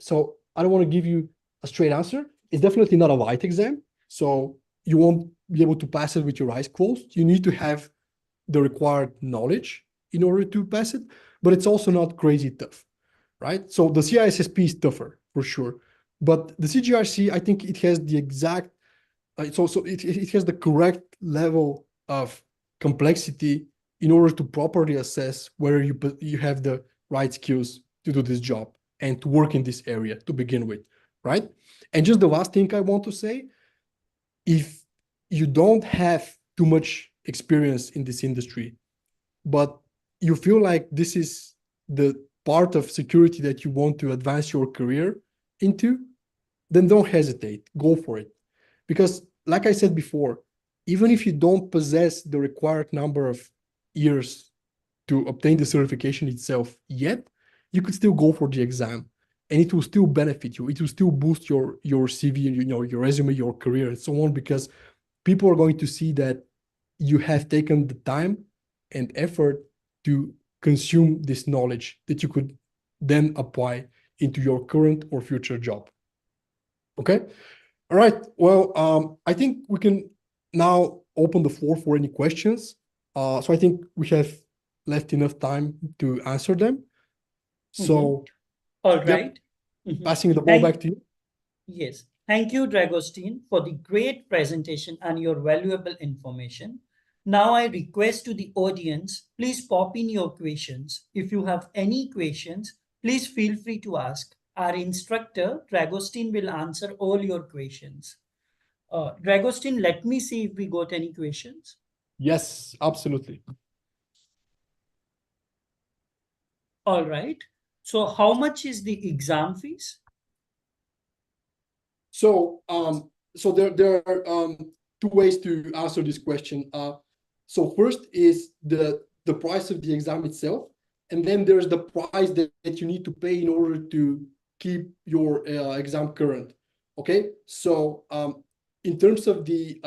so I don't want to give you a straight answer. It's definitely not a light exam, so you won't be able to pass it with your eyes closed. You need to have the required knowledge in order to pass it, but it's also not crazy tough, right? So the CISSP is tougher for sure, but the CGRC, I think it has the exact, it has the correct level of complexity in order to properly assess whether you have the right skills to do this job and to work in this area to begin with, right? And just the last thing I want to say, if you don't have too much experience in this industry, but you feel like this is the part of security that you want to advance your career into, then don't hesitate, go for it. Because like I said before, even if you don't possess the required number of years to obtain the certification itself yet, you could still go for the exam and it will still benefit you. It will still boost your CV, your resume, your career, and so on, because people are going to see that you have taken the time and effort to consume this knowledge that you could then apply into your current or future job. Okay. All right. Well, I think we can now open the floor for any questions. So I think we have left enough time to answer them. So, all yep, right. passing the ball back to you. Yes. Thank you, Dragostin, for the great presentation and your valuable information. Now I request to the audience, please pop in your questions. If you have any questions, please feel free to ask. Our instructor, Dragostin, will answer all your questions. Dragostin, let me see if we got any questions. Yes, absolutely. All right. So how much is the exam fees? So, there are two ways to answer this question. So first is the price of the exam itself, and then there's the price that you need to pay in order to keep your exam current. Okay, so in terms of the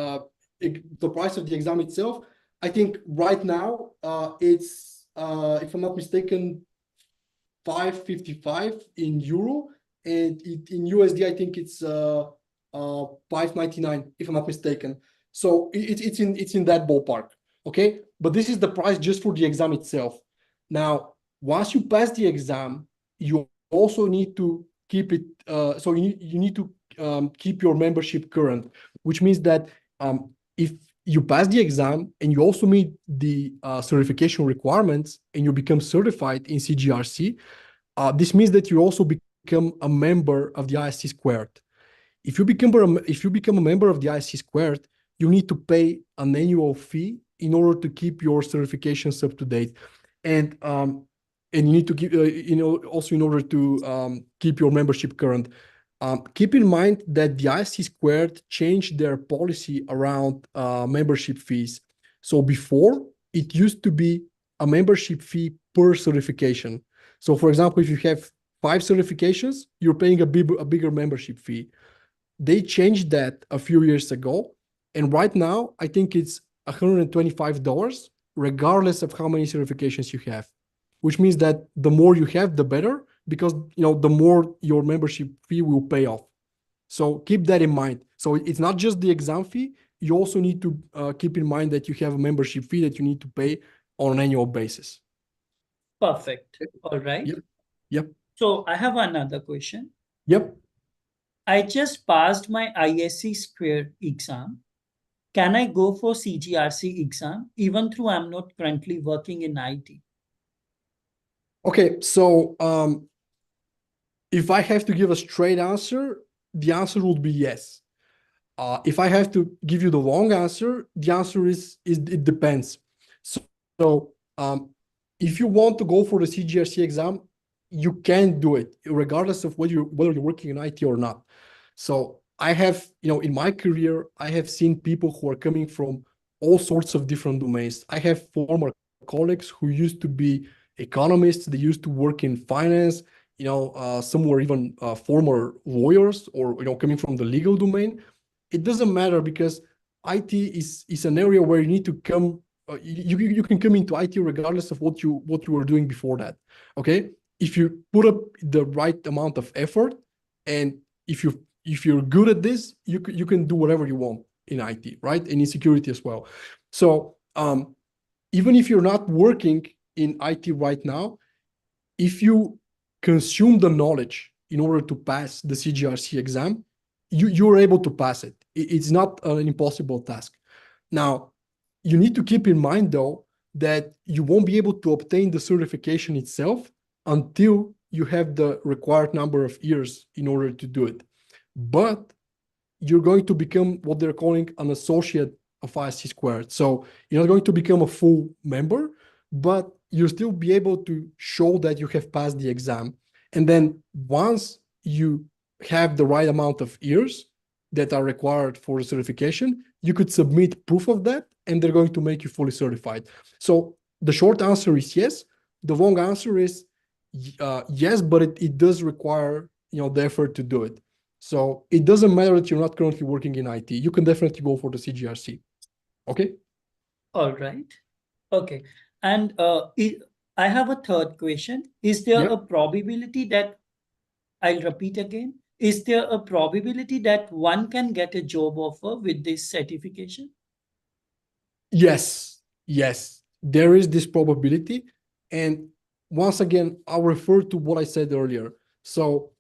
price of the exam itself, I think right now it's if I'm not mistaken, 555 in euro, and in USD I think it's 599 if I'm not mistaken. So it's in that ballpark. Okay, but this is the price just for the exam itself. Now, once you pass the exam, you also need to keep it. So you need to keep your membership current, which means that if you pass the exam and you also meet the certification requirements and you become certified in CGRC, this means that you also become a member of the ISC squared. If you become a member of the ISC squared, you need to pay an annual fee in order to keep your certifications up to date, and you need to keep also in order to keep your membership current. Keep in mind that the ISC squared changed their policy around membership fees. So before, it used to be a membership fee per certification. So for example, if you have 5 certifications, you're paying a bigger membership fee. They changed that a few years ago, and right now I think it's $125 regardless of how many certifications you have, which means that the more you have, the better, because the more your membership fee will pay off. So keep that in mind. So it's not just the exam fee. You also need to keep in mind that you have a membership fee that you need to pay on an annual basis. Perfect. All right. Yep. So I have another question. Yep. I just passed my ISC squared exam. Can I go for CGRC exam even though I'm not currently working in IT? Okay, so if I have to give a straight answer, the answer would be yes. If I have to give you the long answer, the answer is it depends. So if you want to go for the CGRC exam, you can do it regardless of whether you're working in IT or not. So I have, in my career, I have seen people who are coming from all sorts of different domains. I have former colleagues who used to be economists. They used to work in finance. Some were even former lawyers or coming from the legal domain. It doesn't matter, because IT is an area where you need to come you can come into IT regardless of what you were doing before that. Okay, if you put up the right amount of effort, and if you're good at this, you can do whatever you want in IT, right? And in security as well. So even if you're not working in IT right now, if you consume the knowledge in order to pass the CGRC exam, you're able to pass it. It's not an impossible task. Now, you need to keep in mind, though, that you won't be able to obtain the certification itself until you have the required number of years in order to do it. But you're going to become what they're calling an associate of ISC squared. So you're not going to become a full member, but you'll still be able to show that you have passed the exam. And then once you have the right amount of years that are required for the certification, you could submit proof of that, and they're going to make you fully certified. So the short answer is yes. The long answer is yes, but it does require the effort to do it. So it doesn't matter that you're not currently working in IT. You can definitely go for the CGRC. Okay. All right. Okay. And I have a third question. Is there a probability that, I'll repeat again, is there a probability that one can get a job offer with this certification? Yes, there is this probability. And once again, I'll refer to what I said earlier. So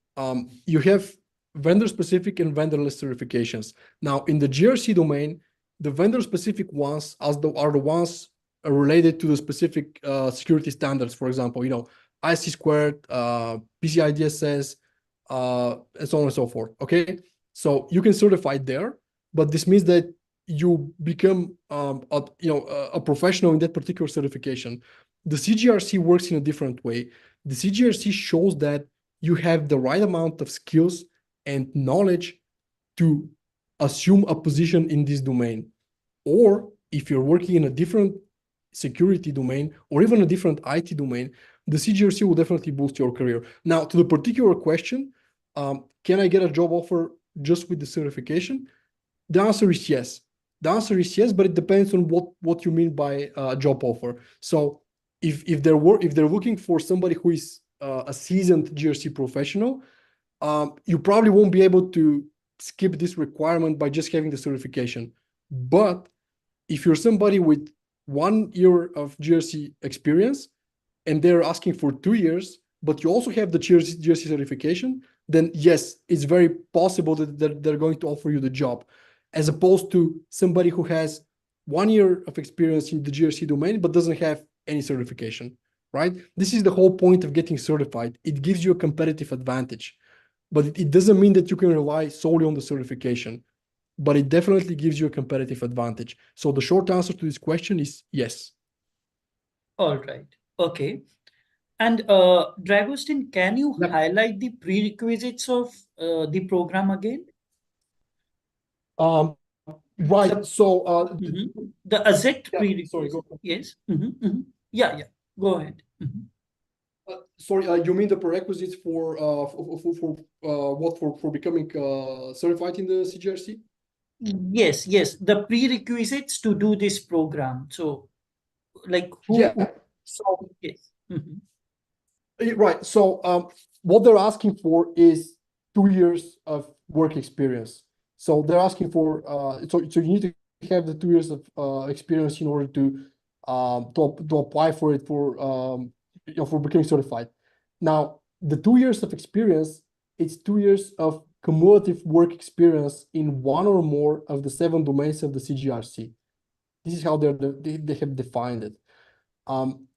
you have vendor-specific and vendorless certifications. Now, in the GRC domain, the vendor-specific ones are the ones related to the specific security standards. For example, ISC squared, PCI DSS, and so on and so forth. Okay, so you can certify there, but this means that you become a professional in that particular certification. The CGRC works in a different way. The CGRC shows that you have the right amount of skills and knowledge to assume a position in this domain. Or if you're working in a different security domain or even a different IT domain, the CGRC will definitely boost your career. Now, to the particular question, can I get a job offer just with the certification? The answer is yes. The answer is yes, but it depends on what you mean by a job offer. So if they're looking for somebody who is a seasoned GRC professional, you probably won't be able to skip this requirement by just having the certification. But if you're somebody with 1 year of GRC experience and they're asking for 2 years, but you also have the GRC certification, then yes, it's very possible that they're going to offer you the job, as opposed to somebody who has 1 year of experience in the GRC domain but doesn't have any certification, right? This is the whole point of getting certified. It gives you a competitive advantage, but it doesn't mean that you can rely solely on the certification, but it definitely gives you a competitive advantage. So the short answer to this question is yes. All right. Okay. And Dragostin, can you highlight the prerequisites of the program again? Right. So the AZECT prerequisites. Sorry, go ahead. Yes. Yeah. Go ahead. Sorry, you mean the prerequisites for becoming certified in the CGRC? Yes. The prerequisites to do this program. So, like who? Yeah. So yes. Right. So what they're asking for is 2 years of work experience. So they're asking for so you need to have the 2 years of experience in order to apply for it for becoming certified. Now, the 2 years of experience, it's 2 years of cumulative work experience in one or more of the 7 domains of the CGRC. This is how they have defined it.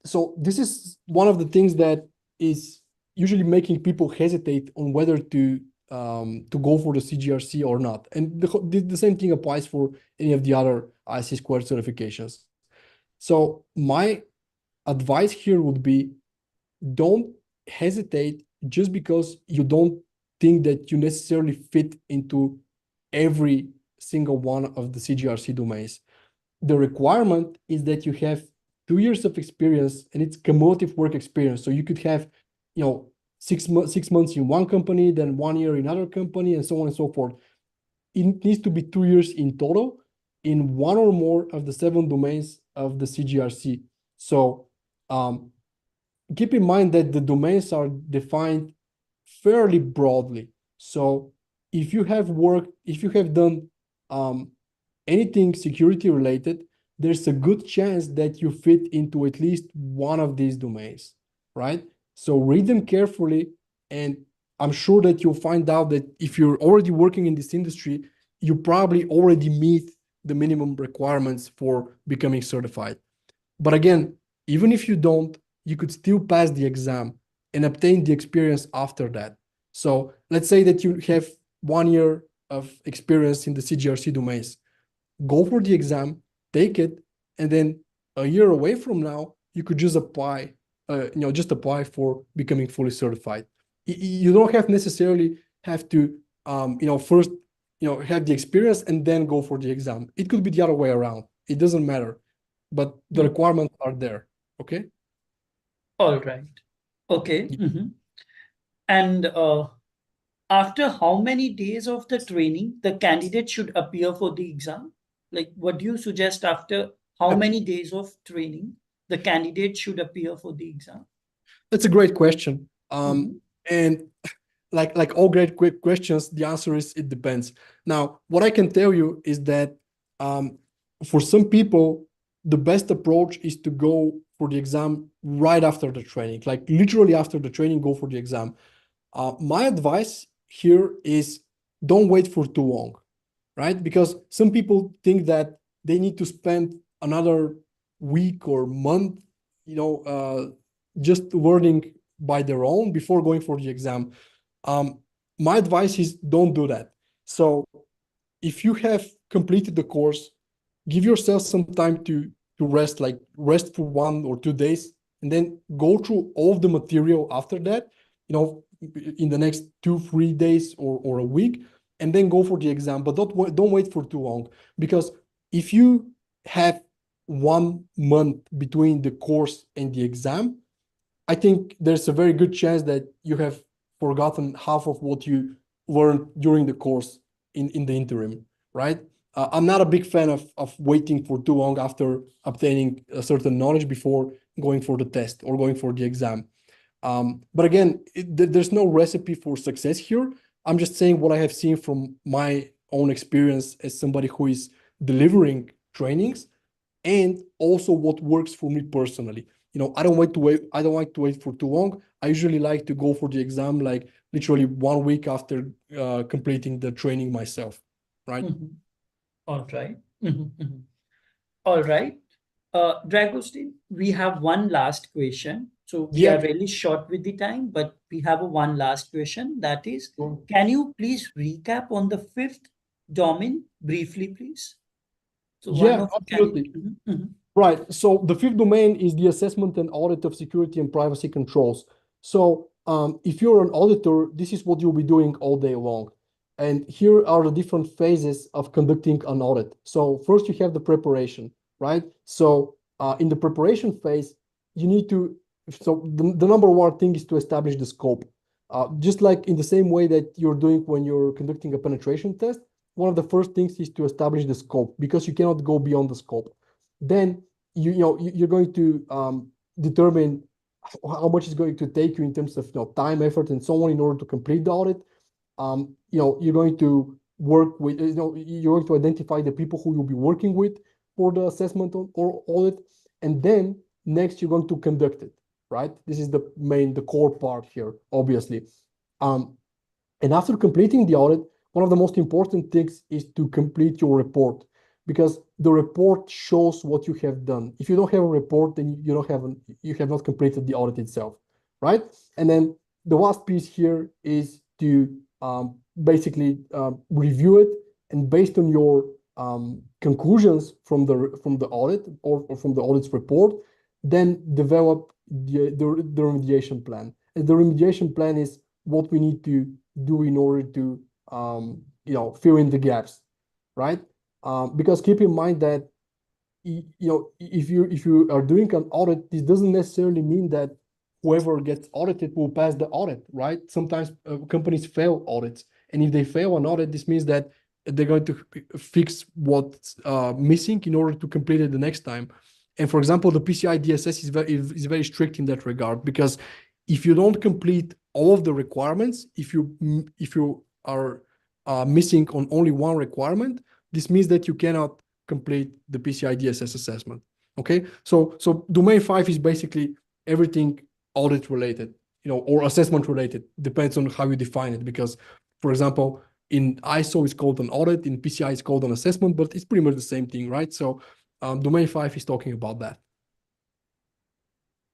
So this is one of the things that is usually making people hesitate on whether to go for the CGRC or not. And the same thing applies for any of the other ISC squared certifications. So my advice here would be, don't hesitate just because you don't think that you necessarily fit into every single one of the CGRC domains. The requirement is that you have 2 years of experience, and it's cumulative work experience. So you could have, 6 months in one company, then 1 year in another company, and so on and so forth. It needs to be 2 years in total. in one or more of the 7 domains of the CGRC. So keep in mind that the domains are defined fairly broadly. So if you have done anything security related, there's a good chance that you fit into at least one of these domains, right? So read them carefully, and I'm sure that you'll find out that if you're already working in this industry, you probably already meet the minimum requirements for becoming certified. But again, even if you don't, you could still pass the exam and obtain the experience after that. So let's say that you have 1 year of experience in the CGRC domains. Go for the exam, take it, and then a year away from now, you could just apply, just apply for becoming fully certified. You don't have necessarily have to, first, have the experience and then go for the exam. It could be the other way around. It doesn't matter, but the requirements are there. Okay. All right. Okay. And after how many days of the training the candidate should appear for the exam? Like, what do you suggest after how many days of training the candidate should appear for the exam? That's a great question. And like all great quick questions, the answer is it depends. Now, what I can tell you is that for some people, the best approach is to go for the exam right after the training, like literally after the training, go for the exam. My advice here is don't wait for too long, right? Because some people think that they need to spend another week or month, just learning by their own before going for the exam. My advice is don't do that. So if you have completed the course, give yourself some time to rest, like rest for 1 or 2 days, and then go through all of the material after that, in the next 2-3 days or a week, and then go for the exam. But don't wait for too long, because if you have 1 month between the course and the exam, I think there's a very good chance that you have forgotten half of what you learned during the course in the interim, right? I'm not a big fan of waiting for too long after obtaining a certain knowledge before going for the test or going for the exam. But again, there's no recipe for success here. I'm just saying what I have seen from my own experience as somebody who is delivering trainings, and also what works for me personally. I don't like to wait for too long. I usually like to go for the exam like literally 1 week after completing the training myself, right? All right. All right. Dragostin, we have one last question. So we are really short with the time, but we have one last question. That is, can you please recap on the 5th domain briefly, please? So absolutely. Right. So the 5th domain is the assessment and audit of security and privacy controls. So if you're an auditor, this is what you'll be doing all day long. And here are the different phases of conducting an audit. So first you have the preparation, right? So in the preparation phase, you need to, so the number one thing is to establish the scope. Just like in the same way that you're doing when you're conducting a penetration test, one of the first things is to establish the scope, because you cannot go beyond the scope. Then you're going to determine how much it's going to take you in terms of time, effort, and so on in order to complete the audit. You're going to work with, you're going to identify the people who you'll be working with for the assessment or audit, and then next you're going to conduct it, right? This is the core part here, obviously. And after completing the audit, one of the most important things is to complete your report, because the report shows what you have done. If you don't have a report, then you have not completed the audit itself, right? And then the last piece here is to basically review it, and based on your conclusions from the audit or from the audit's report, then develop the remediation plan. And the remediation plan is what we need to do in order to fill in the gaps, right? Because keep in mind that if you are doing an audit, this doesn't necessarily mean that whoever gets audited will pass the audit, right? Sometimes companies fail audits, and if they fail an audit, this means that they're going to fix what's missing in order to complete it the next time. And for example, the PCI DSS is very strict in that regard, because if you don't complete all of the requirements, if you are missing on only one requirement, this means that you cannot complete the PCI DSS assessment. Okay, so domain 5 is basically everything audit related, or assessment related, depends on how you define it. Because, for example, in ISO it's called an audit, in PCI it's called an assessment, but it's pretty much the same thing, right? So domain 5 is talking about that.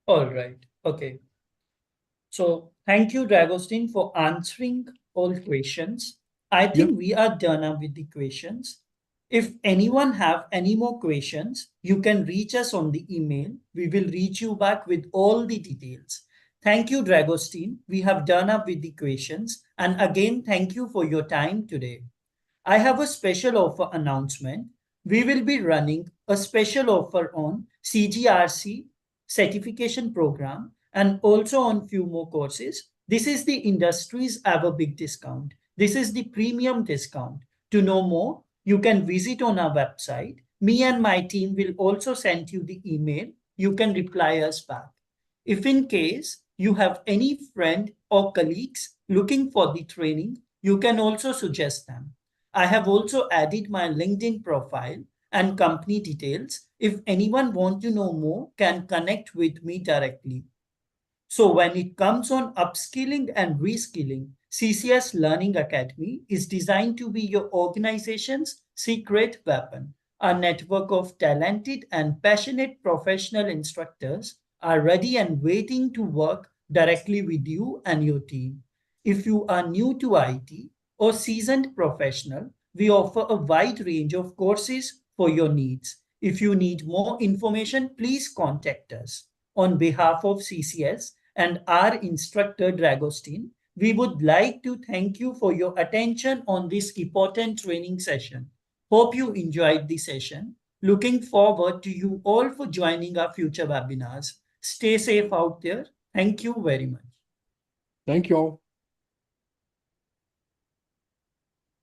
All right. Okay. So thank you, Dragostin, for answering all questions. I think we are done up with the questions. If anyone have any more questions, you can reach us on the email. We will reach you back with all the details. Thank you, Dragostin. We have done up with the questions. And again, thank you for your time today. I have a special offer announcement. We will be running a special offer on CGRC certification program and also on few more courses. This is the industry's ever big discount. This is the premium discount. To know more, you can visit on our website. Me and my team will also send you the email. You can reply us back. If in case you have any friend or colleagues looking for the training, you can also suggest them. I have also added my LinkedIn profile and company details. If anyone wants to know more, can connect with me directly. So when it comes on upskilling and reskilling, CCS Learning Academy is designed to be your organization's secret weapon. Our network of talented and passionate professional instructors are ready and waiting to work directly with you and your team. If you are new to IT or seasoned professional, we offer a wide range of courses for your needs. If you need more information, please contact us. On behalf of CCS and our instructor Dragostin, we would like to thank you for your attention on this important training session. Hope you enjoyed the session. Looking forward to you all for joining our future webinars. Stay safe out there. Thank you very much. Thank you all.